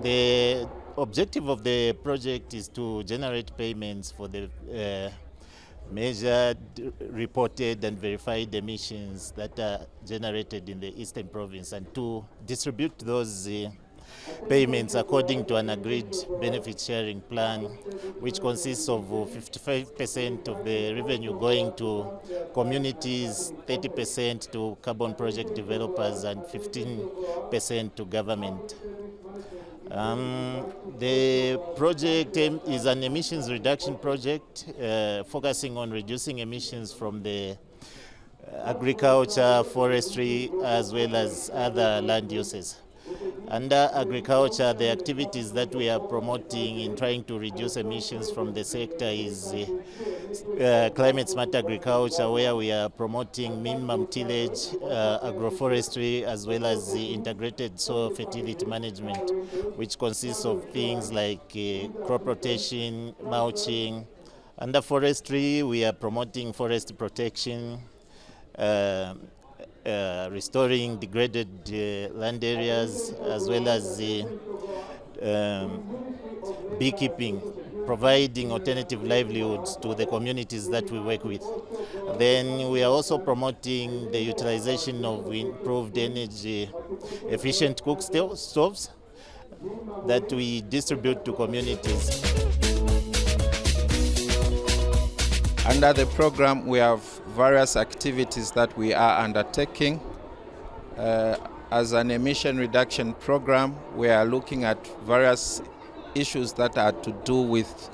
The objective of the project is to generate payments for the measured, reported and verified emissions that are generated in the Eastern Province, and to distribute those payments according to an agreed benefit sharing plan, which consists of 55% of the revenue going to communities, 30% to carbon project developers, and 15% to government. The project is an emissions reduction project focusing on reducing emissions from the agriculture, forestry, as well as other land uses. Under agriculture, the activities that we are promoting in trying to reduce emissions from the sector is climate smart agriculture, where we are promoting minimum tillage, agroforestry, as well as the integrated soil fertility management, which consists of things like crop rotation, mulching. Under forestry, we are promoting forest protection, restoring degraded land areas, as well as beekeeping, providing alternative livelihoods to the communities that we work with. Then we are also promoting the utilization of improved energy efficient cook stoves that we distribute to communities. Under the program, we have various activities that we are undertaking. As an emission reduction program, we are looking at various issues that are to do with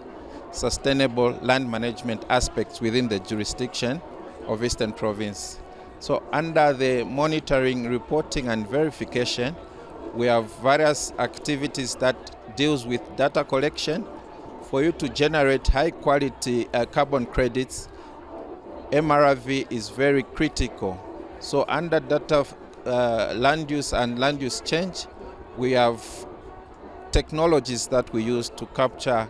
sustainable land management aspects within the jurisdiction of Eastern Province. So under the monitoring, reporting and verification, we have various activities that deals with data collection. For you to generate high quality carbon credits, MRV is very critical. So under data land use and land use change, we have technologies that we use to capture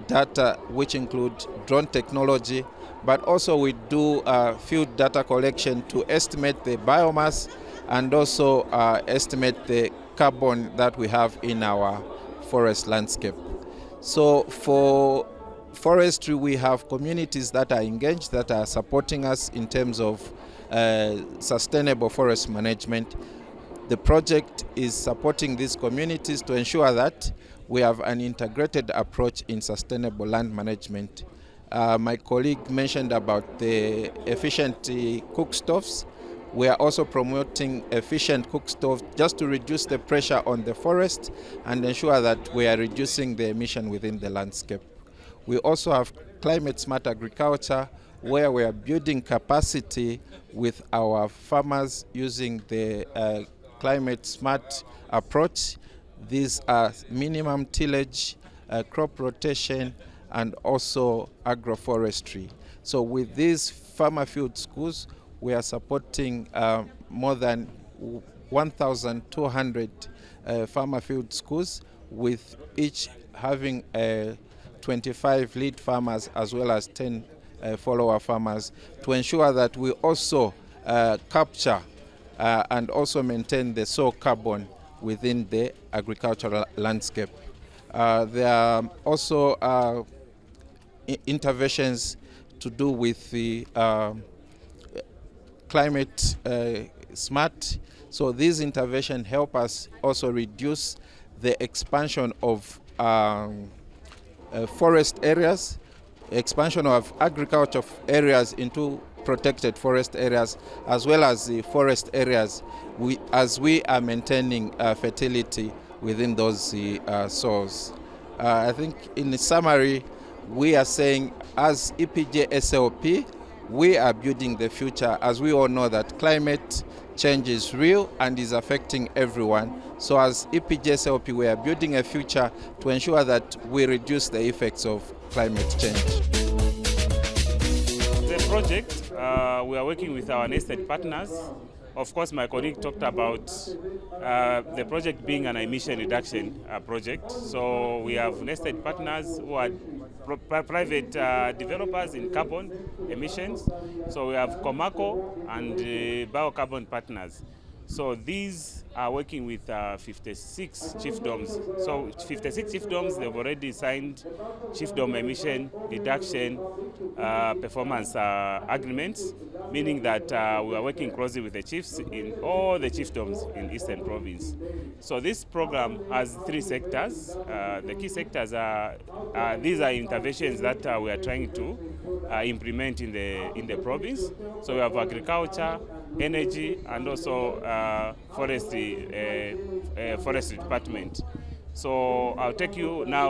data, which include drone technology, but also we do field data collection to estimate the biomass and also estimate the carbon that we have in our forest landscape. So for forestry, we have communities that are engaged, that are supporting us in terms of sustainable forest management. The project is supporting these communities to ensure that we have an integrated approach in sustainable land management. My colleague mentioned about the efficient cook stoves. We are also promoting efficient cook stoves just to reduce the pressure on the forest and ensure that we are reducing the emission within the landscape. We also have climate smart agriculture, where we are building capacity with our farmers using the climate smart approach. These are minimum tillage, crop rotation, and also agroforestry. So with these farmer field schools, we are supporting more than 1,200 farmer field schools, with each having 25 lead farmers as well as 10 follower farmers, to ensure that we also capture and also maintain the soil carbon within the agricultural landscape. There are also interventions to do with the climate smart. So these interventions help us also reduce the expansion of forest areas, expansion of agriculture areas into protected forest areas, as well as the forest areas, as we are maintaining fertility within those soils. I think in summary, we are saying as EPJSLP, we are building the future, as we all know that climate change is real and is affecting everyone. So as EPJSLP, we are building a future to ensure that we reduce the effects of climate change. The project, we are working with our nested partners. Of course, my colleague talked about the project being an emission reduction project. So we have nested partners who are private developers in carbon emissions. So we have Comaco and biocarbon partners. So these are working with 56 chiefdoms. So 56 chiefdoms, they've already signed chiefdom emission reduction performance agreements, meaning that we are working closely with the chiefs in all the chiefdoms in Eastern Province. So this program has 3 sectors. The key sectors are, these are interventions that we are trying to implement in the province. So we have agriculture, energy, and also forestry department. So I'll take you now.